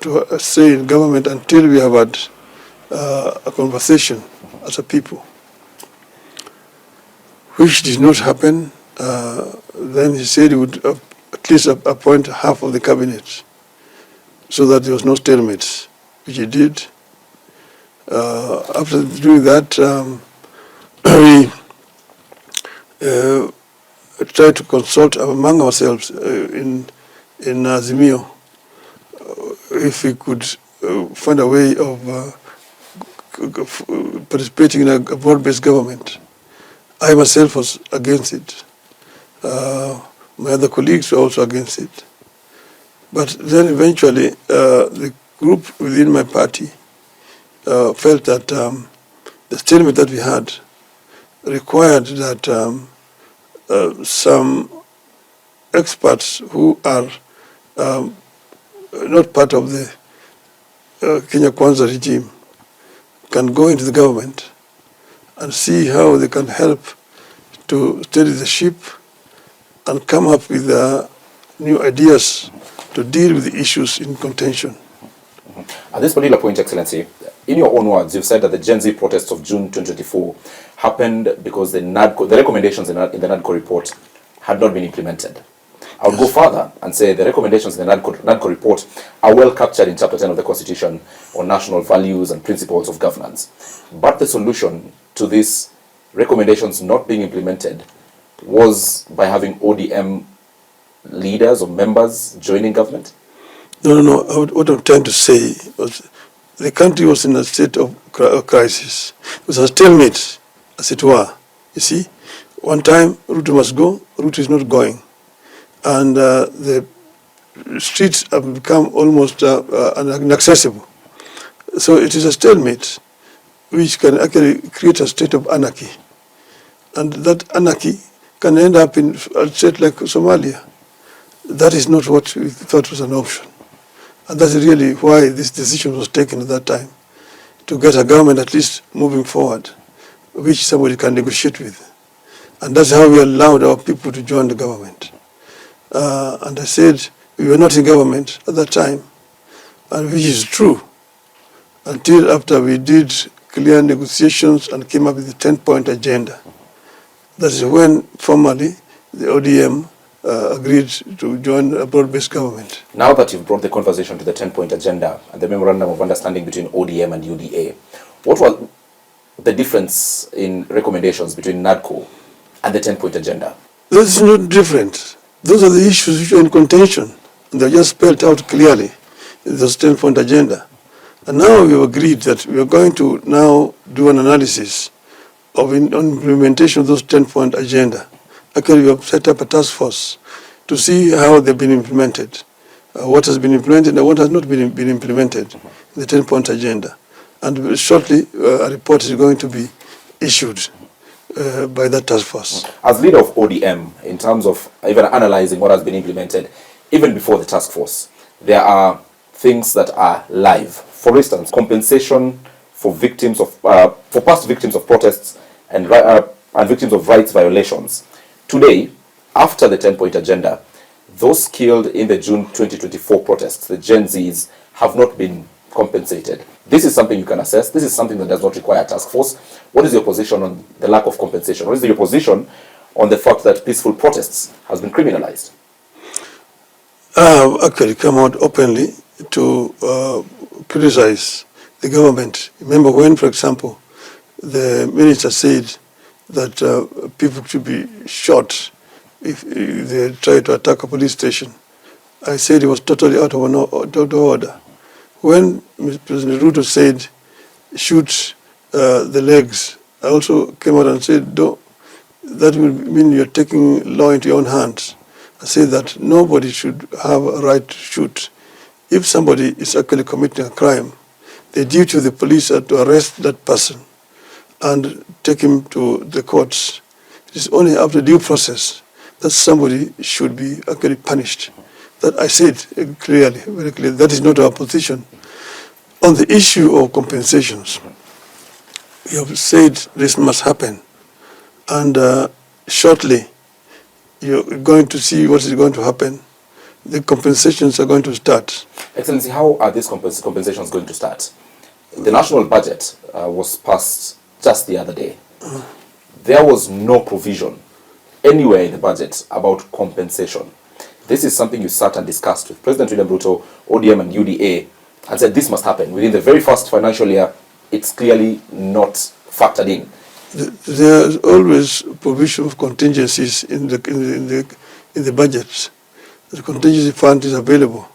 to stay in government until we have had a conversation as a people, which did not happen. Then he said he would at least appoint half of the cabinet so that there was no stalemate, which he did. After doing that, we tried to consult among ourselves in Azimio if we could find a way of participating in a broad-based government. I myself was against it. My other colleagues were also against it. But then eventually, the group within my party felt that the statement that we had required that some experts who are not part of the Kenya Kwanza regime can go into the government and see how they can help to steady the ship and come up with new ideas to deal with the issues in contention. At this particular point, Excellency, in your own words, you've said that the Gen Z protests of June 2024 happened because the recommendations in the NADCO report had not been implemented. I would go further and say the recommendations in the NADCO report are well captured in Chapter 10 of the Constitution on national values and principles of governance. But the solution to these recommendations not being implemented was by having ODM leaders or members joining government? No. What I'm trying to say was the country was in a state of crisis. It was a stalemate, as it were. You see, one time Ruto must go, Ruto is not going. And the streets have become almost inaccessible. So it is a stalemate which can actually create a state of anarchy. And that anarchy can end up in a state like Somalia. That is not what we thought was an option. And that's really why this decision was taken at that time, to get a government at least moving forward, which somebody can negotiate with. And that's how we allowed our people to join the government. And I said we were not in government at that time, and which is true, until after we did clear negotiations and came up with the 10-point agenda. That is when formally the ODM agreed to join a broad-based government. Now that you've brought the conversation to the 10-point agenda and the memorandum of understanding between ODM and UDA, what was the difference in recommendations between NADCO and the 10-point agenda? This is not different. Those are the issues which are in contention. They're just spelled out clearly in the 10-point agenda. And now we've agreed that we are going to now do an analysis of implementation of those 10-point agenda. Actually, we have set up a task force to see how they've been implemented, what has been implemented and what has not been implemented in the 10-point agenda. And shortly, a report is going to be issued by that task force. As leader of ODM, in terms of even analyzing what has been implemented, even before the task force, there are things that are live. For instance, compensation for victims of, for past victims of protests and victims of rights violations. Today, after the 10-point agenda, those killed in the June 2024 protests, the Gen Zs, have not been compensated. This is something you can assess. This is something that does not require a task force. What is your position on the lack of compensation? What is your position on the fact that peaceful protests has been criminalized? Actually come out openly to criticize the government. Remember when, for example, the minister said that people should be shot if they try to attack a police station. I said it was totally out of order. When President Ruto said, shoot the legs, I also came out and said, no, that will mean you're taking law into your own hands. I said that nobody should have a right to shoot. If somebody is actually committing a crime, the duty of the police are to arrest that person and take him to the courts. It is only after due process that somebody should be actually punished. That I said clearly, very clearly. That is not our position. On the issue of compensations, we have said this must happen. And shortly, you're going to see what is going to happen. the compensations are going to start. Excellency, how are these compensations going to start? The national budget was passed just the other day. There was no provision anywhere in the budget about compensation. This is something you sat and discussed with President William Ruto, ODM and UDA, and said this must happen. Within the very first financial year, it's clearly not factored in. There's always provision of contingencies in the budget. The contingency fund is available.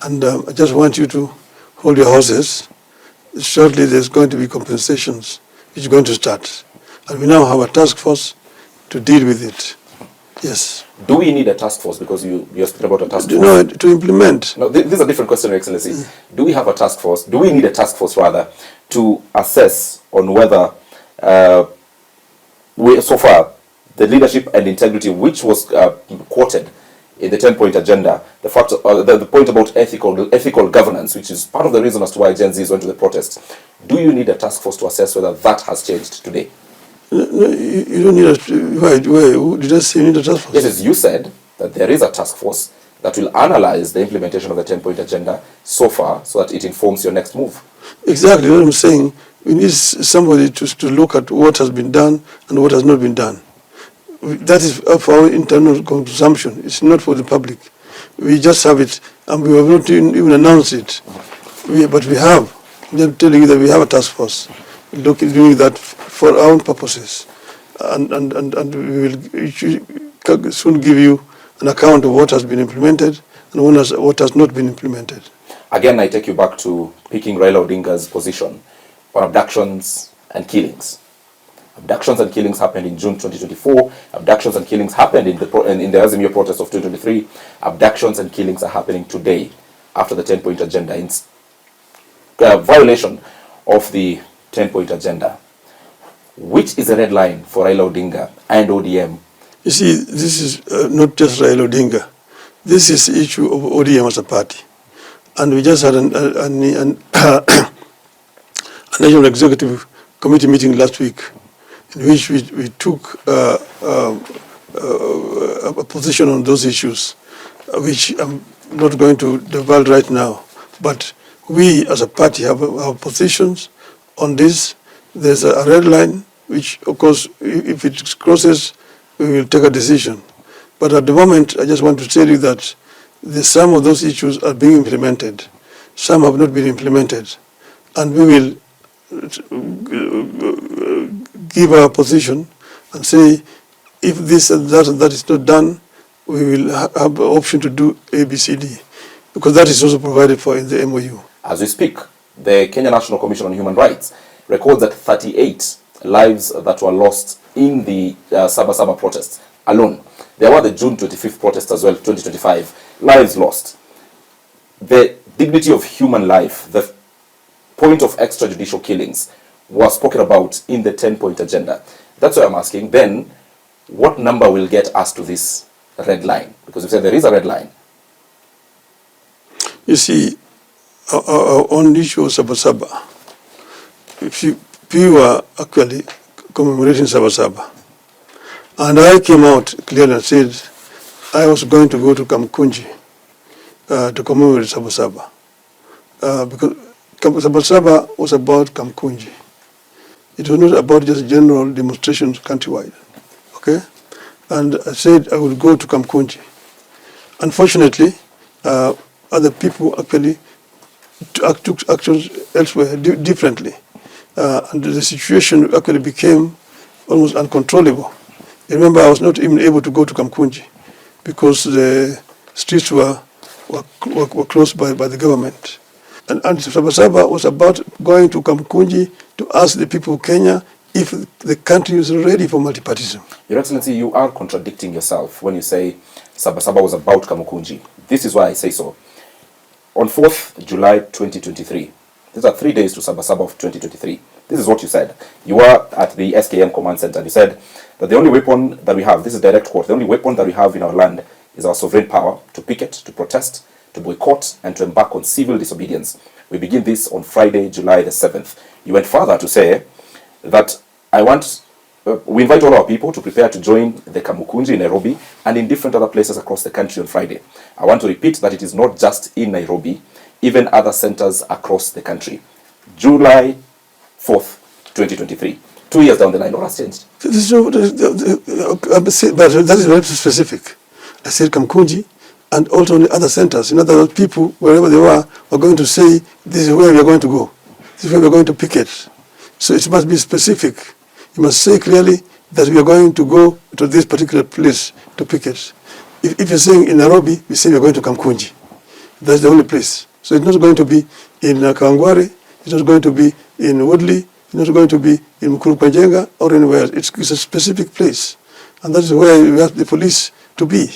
And I just want you to hold your horses. Shortly there's going to be compensations which is going to start. And we now have a task force to deal with it. Yes. Do we need a task force? Because you're speaking about a task force. No, to implement. No, this is a different question, Your Excellency. Do we have a task force? Do we need a task force, rather, to assess on whether, so far, the leadership and integrity, which was quoted in the 10-point agenda, the fact, the point about ethical governance, which is part of the reason as to why Gen Zs went to the protests. Do you need a task force to assess whether that has changed today? No, you don't need a... Why? Did I say you need a task force? Yes, you said that there is a task force that will analyze the implementation of the 10-point agenda so far so that it informs your next move. Exactly what I'm saying. We need somebody to look at what has been done and what has not been done. That is for our internal consumption. It's not for the public. We just have it, and we have not even announced it. But we have. I'm just telling you that we have a task force doing that for our own purposes. And we will soon give you an account of what has been implemented and what has not been implemented. Again, I take you back to picking Raila Odinga's position on abductions and killings. Abductions and killings happened in June 2024. Abductions and killings happened in the Azimio protest of 2023. Abductions and killings are happening today after the 10-point agenda in violation of the 10-point agenda. Which is a red line for Raila Odinga and ODM? You see, this is not just Raila Odinga. This is the issue of ODM as a party. And we just had a National Executive Committee meeting last week, in which we took a position on those issues, which I'm not going to divulge right now. But we as a party have our positions on this. There's a red line, which of course, if it crosses, we will take a decision. But at the moment, I just want to tell you that some of those issues are being implemented. Some have not been implemented. And we will give our position and say, if this and that is not done, we will have the option to do A, B, C, D, because that is also provided for in the MOU. As we speak, the Kenya National Commission on Human Rights records that 38 lives that were lost in the Saba Saba protests alone. There were the June 25th protests as well, 2025, lives lost. The dignity of human life, the point of extrajudicial killings was spoken about in the 10-point agenda. That's why I'm asking, then, what number will get us to this red line? Because you said there is a red line. You see, on the issue of Saba Saba, we were actually commemorating Saba Saba. And I came out clearly and said I was going to go to Kamkunji to commemorate Saba Saba. Because Saba Saba was about Kamkunji. It was not about just general demonstrations countrywide. Okay? And I said I would go to Kamkunji. Unfortunately, other people actually took actions elsewhere differently. And the situation actually became almost uncontrollable. You remember, I was not even able to go to Kamkunji because the streets were closed by the government. And Sabasaba was about going to Kamkunji to ask the people of Kenya if the country is ready for multipartyism. Your Excellency, you are contradicting yourself when you say Sabasaba was about Kamkunji. This is why I say so. On 4th July 2023, these are 3 days to Sabasaba of 2023. This is what you said. You were at the SKM Command Center and you said that the only weapon that we have, this is direct quote, the only weapon that we have in our land is our sovereign power to picket, to protest, to boycott, and to embark on civil disobedience. We begin this on Friday, July the 7th. You went further to say that I want we invite all our people to prepare to join the Kamukunji in Nairobi and in different other places across the country on Friday. I want to repeat that it is not just in Nairobi, even other centers across the country. July 4th, 2023. 2 years down the line, what has changed? But that is very specific. I said Kamkunji and also in the other centers. In other words, people, wherever they are going to say, this is where we are going to go. This is where we are going to picket. So it must be specific. You must say clearly that we are going to go to this particular place to picket. If you're saying in Nairobi, we say we are going to Kamkunji. That's the only place. So it's not going to be in Kawangware, it's not going to be in Woodley, it's not going to be in Mkurupanjenga or anywhere. It's a specific place. And that is where we have the police to be.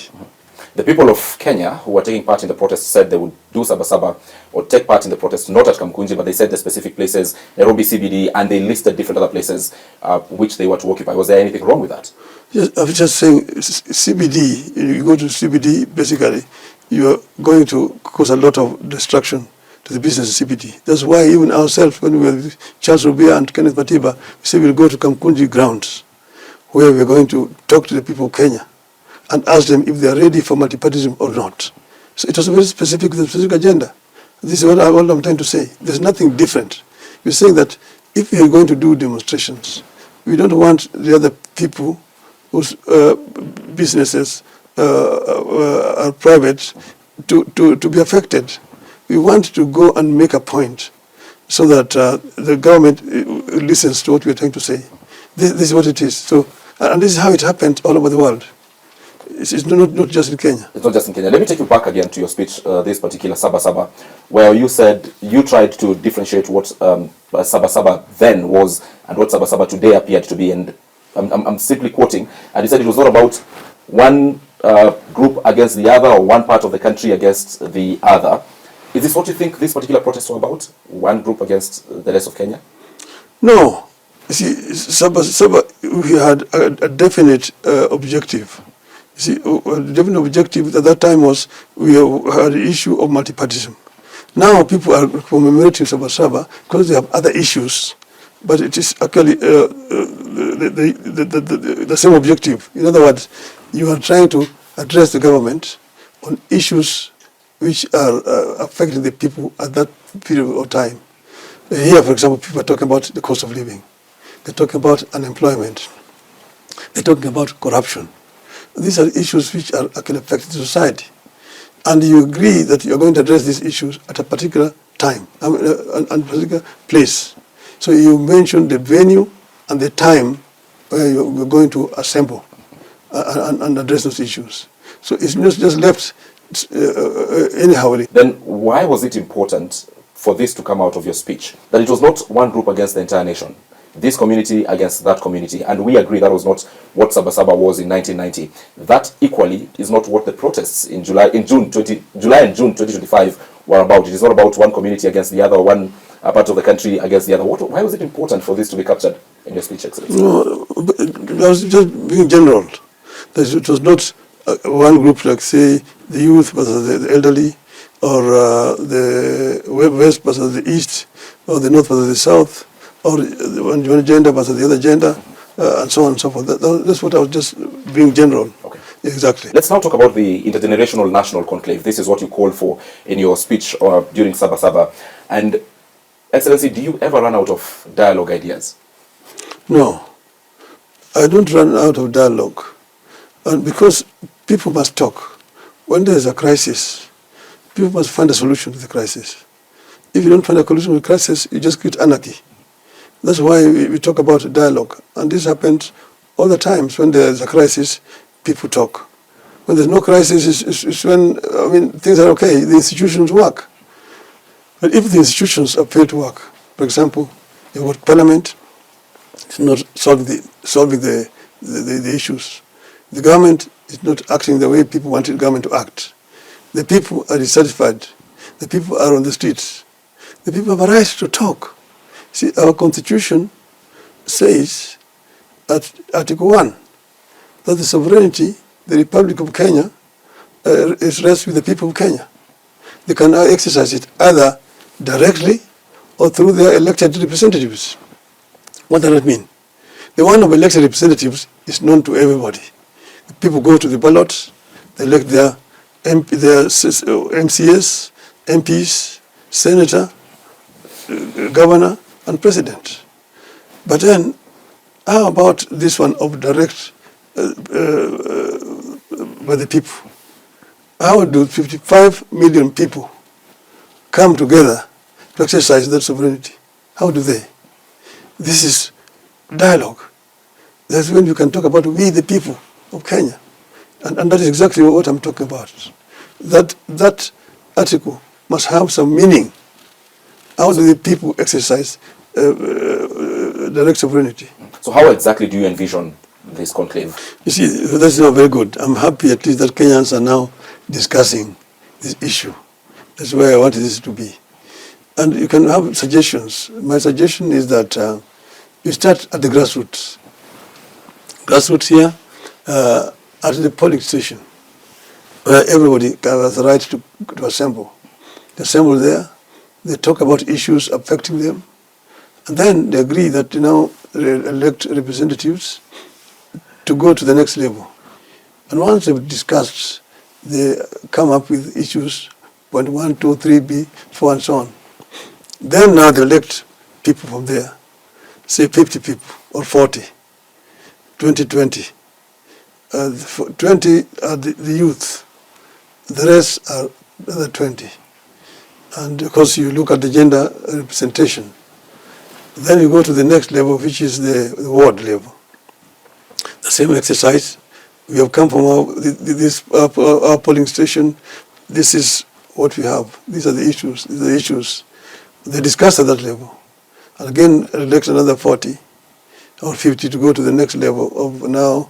The people of Kenya who were taking part in the protest said they would do Sabasaba or take part in the protest, not at Kamkunji, but they said the specific places, Nairobi CBD, and they listed different other places which they were to occupy. Was there anything wrong with that? Yes, I was just saying, CBD, you go to CBD, basically, you are going to cause a lot of destruction to the business of CBD. That's why even ourselves, when we were with Charles Rubia and Kenneth Matiba, we said we'll go to Kamkunji grounds, where we're going to talk to the people of Kenya and ask them if they are ready for multipartyism or not. So it was a very specific agenda. This is what I'm trying to say. There's nothing different. We're saying that if we are going to do demonstrations, we don't want the other people whose businesses are private to be affected. We want to go and make a point so that the government listens to what we're trying to say. This is what it is. So, and this is how it happened all over the world. It's not just in Kenya. It's not just in Kenya. Let me take you back again to your speech, this particular Saba Saba, where you said you tried to differentiate what Saba Saba then was and what Saba Saba today appeared to be. And I'm simply quoting. And you said it was not about one group against the other or one part of the country against the other. Is this what you think this particular protest was about? One group against the rest of Kenya? No. You see, Saba, we had a definite objective. You see, the definite objective at that time was we had the issue of multipartyism. Now people are commemorating Saba Saba because they have other issues, but it is actually the same objective. In other words, you are trying to address the government on issues which are affecting the people at that period of time. Here, for example, people are talking about the cost of living. They're talking about unemployment. They're talking about corruption. These are issues which are actually affecting society. And you agree that you're going to address these issues at a particular time, and a particular place. So you mention the venue and the time where you're going to assemble and address those issues. So it's not just left anyhow. Then why was it important for this to come out of your speech? That it was not one group against the entire nation, this community against that community, and we agree that was not what Sabasaba was in 1990. That equally is not what the protests in July and June 2025 were about. It is not about one community against the other, or one part of the country against the other. Why was it important for this to be captured in your speech, Excellency? No, I was just being general. That it was not one group like, say, the youth versus the elderly, or the west versus the east, or the north versus the south, or one gender versus the other gender, and so on and so forth. That's what I was just being general. Okay. Exactly. Let's now talk about the intergenerational national conclave. This is what you called for in your speech during Saba Saba. And Excellency, do you ever run out of dialogue ideas? No, I don't run out of dialogue. And because people must talk. When there is a crisis, people must find a solution to the crisis. If you don't find a solution to the crisis, you just create anarchy. That's why we talk about dialogue. And this happens all the times. When there's a crisis, people talk. When there's no crisis, it's when, things are okay, the institutions work. But if the institutions fail to work, for example, you've got parliament, it's not solving the issues. The government is not acting the way people wanted the government to act. The people are dissatisfied. The people are on the streets. The people have a right to talk. See, our constitution says at Article 1 that the sovereignty, the Republic of Kenya, rests with the people of Kenya. They can exercise it either directly or through their elected representatives. What does that mean? The one of elected representatives is known to everybody. People go to the ballot, they elect their MCS, MPs, senator, governor, and president. But then, how about this one of direct by the people? How do 55 million people come together to exercise that sovereignty? How do they? This is dialogue. That's when you can talk about we the people of Kenya. And that is exactly what I'm talking about. That article must have some meaning. How do the people exercise direct sovereignty? So how exactly do you envision this conclave? You see, that's not very good. I'm happy at least that Kenyans are now discussing this issue. That's where I wanted this to be. And you can have suggestions. My suggestion is that you start at the grassroots. Grassroots here at the polling station, where everybody has the right to assemble. They assemble there, they talk about issues affecting them, and then they agree that they elect representatives to go to the next level. And once they've discussed, they come up with issues, point 1, 2, 3, 4, and so on. Then now they elect people from there, say 50 people or 40, 20. 20 are the youth, the rest are the other 20. And of course you look at the gender representation. Then you go to the next level, which is the ward level. The same exercise. We have come from our polling station. This is what we have. These are the issues. These are the issues. They discuss at that level. And again, elect another 40 or 50 to go to the next level of now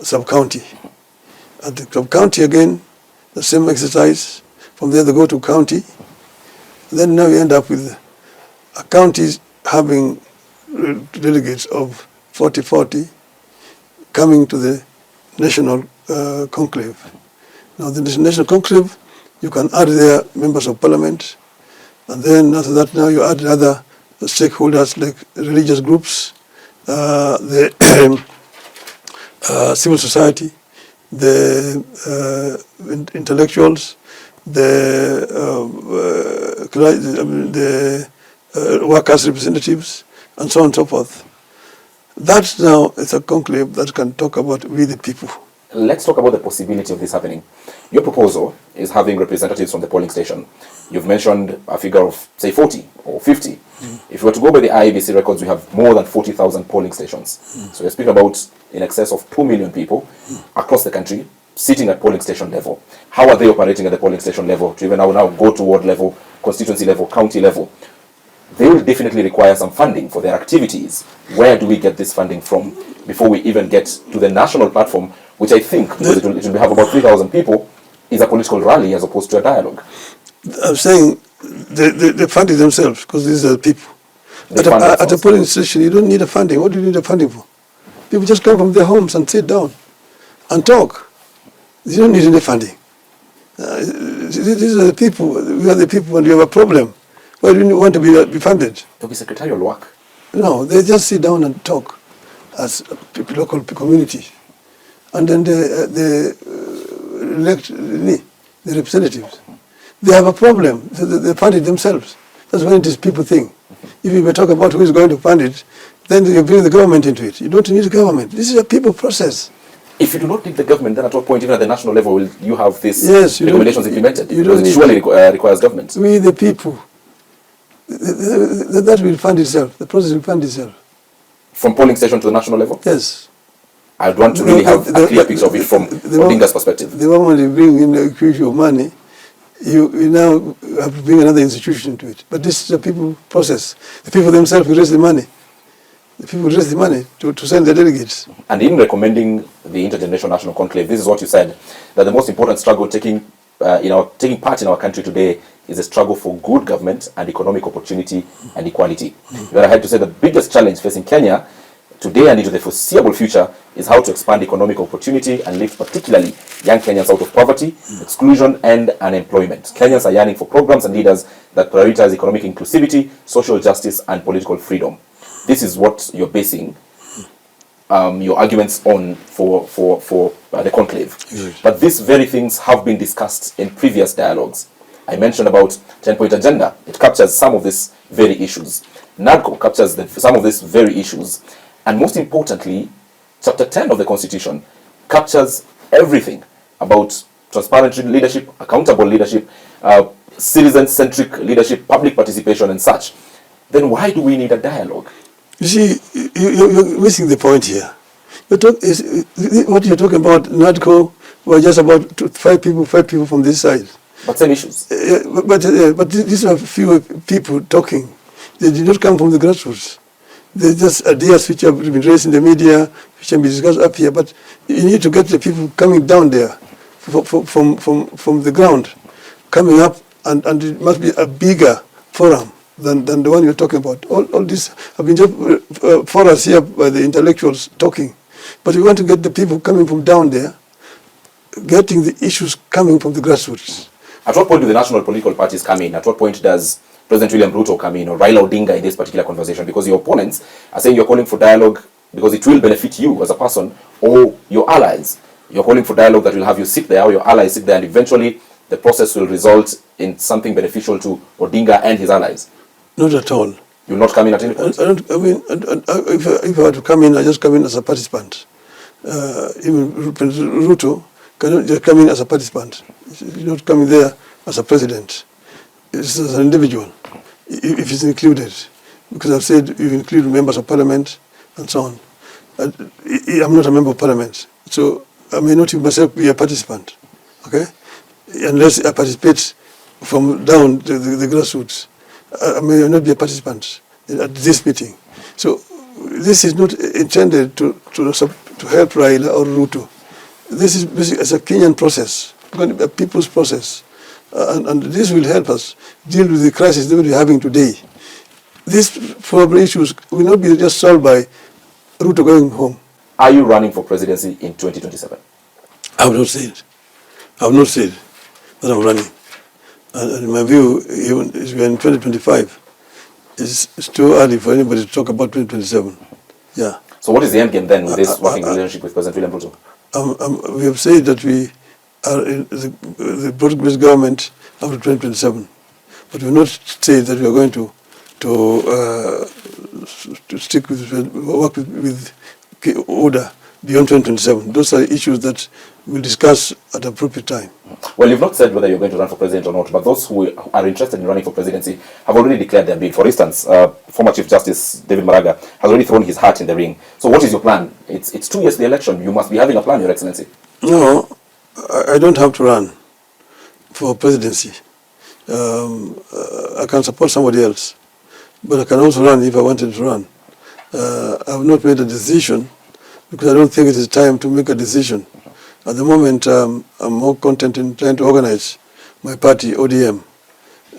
sub-county. At the sub-county again, the same exercise. From there they go to county. Then now you end up with counties having delegates of 40-40 coming to the national conclave. Now the national conclave, you can add there members of parliament, and then after that now you add other stakeholders like religious groups, the civil society, the intellectuals, the workers' representatives, and so on and so forth. That now is a conclave that can talk about we the people. Let's talk about the possibility of this happening. Your proposal is having representatives from the polling station. You've mentioned a figure of, say, 40 or 50. If you were to go by the IEBC records, we have more than 40,000 polling stations. So we're speaking about in excess of 2 million people across the country sitting at polling station level. How are they operating at the polling station level to even now go to ward level, constituency level, county level? They will definitely require some funding for their activities. Where do we get this funding from before we even get to the national platform, which I think, because it will have about 3,000 people, is a political rally as opposed to a dialogue? I'm saying they fund it themselves because these are the people. At a polling station, you don't need a funding. What do you need a funding for? People just come from their homes and sit down and talk. You don't need any funding. These are the people. We are the people, and you have a problem. Why do you want to be funded? To be secretarial work. No, they just sit down and talk as a local community. And then they elect the representatives. They have a problem. They fund it themselves. That's when it is people thing. If you were talking about who is going to fund it, then you bring the government into it. You don't need the government. This is a people process. If you do not need the government, then at what point, even at the national level, will you have these recommendations implemented? You don't because it surely requires government. We, the people, that will fund itself. The process will fund itself. From polling station to the national level? Yes. I'd want to really have a clear picture of it from Odinga's perspective. The moment you bring in the issue of money, you now have to bring another institution into it. But this is a people process. The people themselves will raise the money. The people raise the money to send their delegates. And in recommending the Intergenerational National Conclave, this is what you said, that the most important struggle taking part in our country today is a struggle for good government and economic opportunity and equality. But I had to say the biggest challenge facing Kenya today and into the foreseeable future is how to expand economic opportunity and lift particularly young Kenyans out of poverty, exclusion, and unemployment. Kenyans are yearning for programs and leaders that prioritize economic inclusivity, social justice, and political freedom. This is what you're basing your arguments on for the conclave. Exactly. But these very things have been discussed in previous dialogues. I mentioned about 10-point agenda. It captures some of these very issues. NADCO captures some of these very issues. And most importantly, Chapter 10 of the Constitution captures everything about transparent leadership, accountable leadership, citizen-centric leadership, public participation and such. Then why do we need a dialogue? You see, you're missing the point here. What you're talking about, NADCO, were just about five people from this side. But same issues. But these are few people talking. They did not come from the grassroots. They're just ideas which have been raised in the media, which can be discussed up here. But you need to get the people coming down there from the ground, coming up, and it must be a bigger forum than the one you're talking about. All this have been just for us here by the intellectuals talking. But we want to get the people coming from down there, getting the issues coming from the grassroots. At what point do the national political parties come in? At what point does President William Ruto come in, or Raila Odinga in this particular conversation? Because your opponents are saying you're calling for dialogue because it will benefit you as a person or your allies. You're calling for dialogue that will have you sit there or your allies sit there, and eventually the process will result in something beneficial to Odinga and his allies. Not at all. You'll not come in at any point? If I were to come in, I just come in as a participant. Even Ruto cannot just come in as a participant. He's not coming there as a president. It's as an individual, if it's included. Because I've said you include members of parliament and so on. I'm not a member of parliament, so I may not myself be a participant, okay? Unless I participate from down the grassroots. I may not be a participant at this meeting. So this is not intended to help Raila or Ruto. This is basically a Kenyan process, a people's process. And this will help us deal with the crisis that we're having today. These probably issues will not be just solved by Ruto going home. Are you running for presidency in 2027? I have not said. I have not said that I'm running. And in my view, even if we are in 2025, it's too early for anybody to talk about 2027. Yeah. So what is the end game then with this working relationship with President William Ruto? We have said that we are in the broad-based government after 2027, but we have not said that we are going to stick with work with order beyond 2027. Those are issues that we'll discuss at the appropriate time. Well, you've not said whether you're going to run for president or not, but those who are interested in running for presidency have already declared their bid. For instance, former Chief Justice David Maraga has already thrown his hat in the ring. So what is your plan? It's 2 years to the election. You must be having a plan, Your Excellency. No, I don't have to run for presidency. I can support somebody else, but I can also run if I wanted to run. I have not made a decision because I don't think it is time to make a decision. At the moment, I'm more content in trying to organize my party, ODM,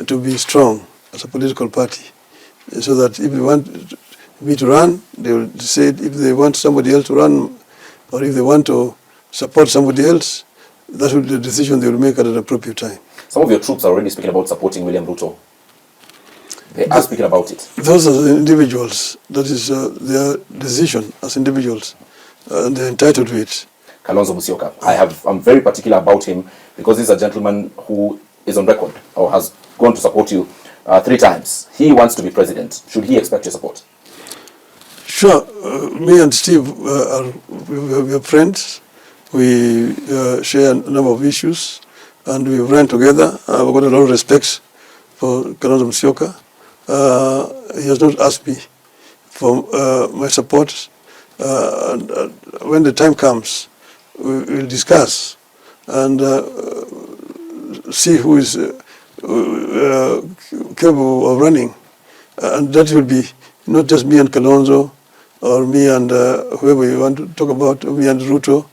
to be strong as a political party, so that if they want me to run, they will decide if they want somebody else to run, or if they want to support somebody else. That will be the decision they will make at an appropriate time. Some of your troops are already speaking about supporting William Ruto. They are speaking about it. Those are the individuals. That is their decision as individuals, and they're entitled to it. Kalonzo Musyoka. I'm very particular about him because he's a gentleman who is on record or has gone to support you 3 times. He wants to be president. Should he expect your support? Sure. Me and Steve we are friends. We share a number of issues, and we ran together. I've got a lot of respect for Kalonzo Musyoka. He has not asked me for my support. When the time comes, we will discuss and see who is capable of running. And that will be not just me and Kalonzo, or me and whoever you want to talk about, me and Ruto,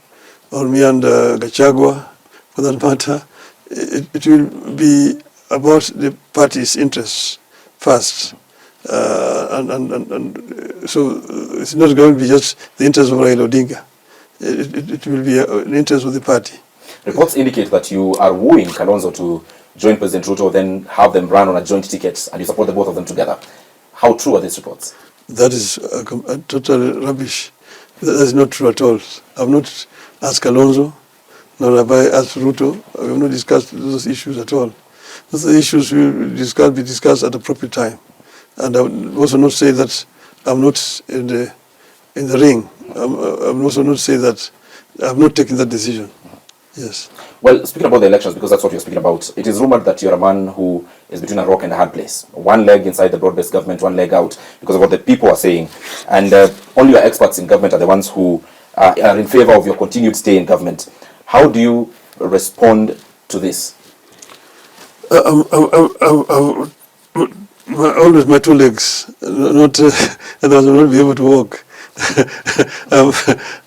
or me and Gachagua, for that matter. It will be about the party's interests first. And so it's not going to be just the interest of Raila Odinga. It will be an interest of the party. Reports indicate that you are wooing Kalonzo to join President Ruto, then have them run on a joint ticket, and you support the both of them together. How true are these reports? That is total rubbish. That is not true at all. I've not asked Kalonzo, nor have I asked Ruto. We have not discussed those issues at all. Those issues will be discussed at the appropriate time. And I would also not say that I'm not in the ring. I would also not say that I've not taken that decision. Yes. Well, speaking about the elections, because that's what you're speaking about, it is rumored that you're a man who is between a rock and a hard place. One leg inside the broad-based government, one leg out, because of what the people are saying. And only your experts in government are the ones who are in favor of your continued stay in government. How do you respond to this? Always my two legs, not otherwise I will not be able to walk.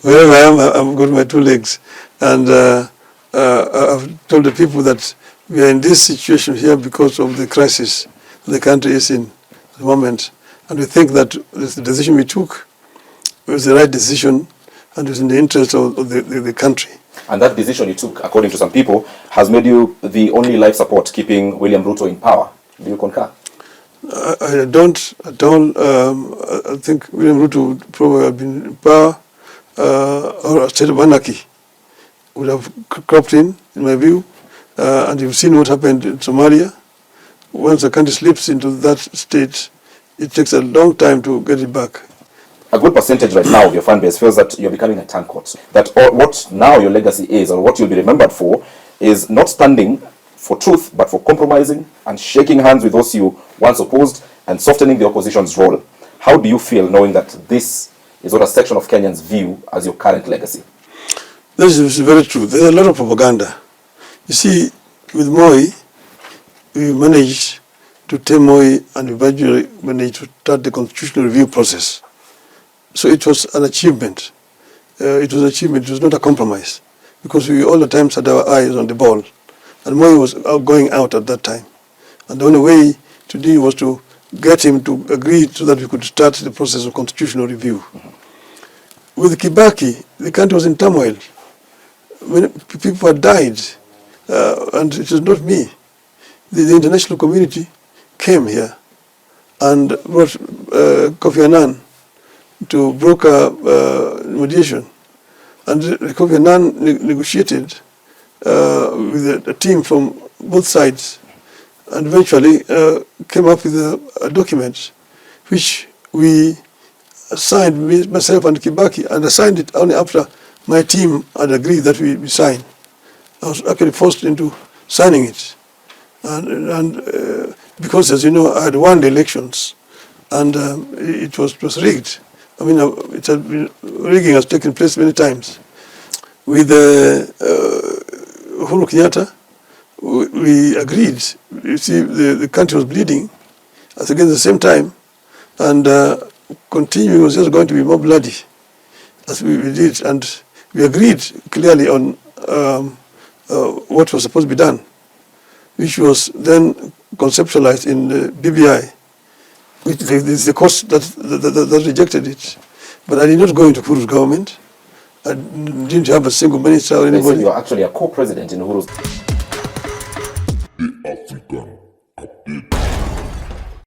Wherever I am, I've got my two legs. And I've told the people that we are in this situation here because of the crisis the country is in at the moment. And we think that the decision we took was the right decision and was in the interest of the country. And that decision you took, according to some people, has made you the only life support keeping William Ruto in power. Do you concur? I don't at all. I think William Ruto would probably have been in power or a state of anarchy would have cropped in my view. And you've seen what happened in Somalia. Once a country slips into that state, it takes a long time to get it back. A good percentage right now of your fan base feels that you're becoming a turncoat. That what now your legacy is, or what you'll be remembered for, is not standing for truth, but for compromising and shaking hands with those you once opposed and softening the opposition's role. How do you feel knowing that this is what a section of Kenyans view as your current legacy? This is very true. There's a lot of propaganda. You see, with Moi, we managed to tame Moi and eventually managed to start the constitutional review process. So it was an achievement. It was an achievement. It was not a compromise, because we all the times had our eyes on the ball. And Moi was going out at that time. And the only way to do was to get him to agree so that we could start the process of constitutional review. With Kibaki, the country was in turmoil. Many people had died, and it was not me. The international community came here and brought Kofi Annan to broker mediation. And Kofi Annan negotiated with a team from both sides, and eventually came up with a document which we signed, myself and Kibaki, and I signed it only after my team had agreed that we sign. I was actually forced into signing it. And because, as you know, I had won the elections, and it was rigged. I mean, rigging has taken place many times. With Uhuru Kenyatta, we agreed. You see, the country was bleeding at again the same time, and continuing was just going to be more bloody, as we did. And we agreed clearly on what was supposed to be done, which was then conceptualized in the BBI. It's the cost that rejected it. But I did not go into Uhuru's government. I didn't have a single minister or anybody. You are actually a co-president in Uhuru's.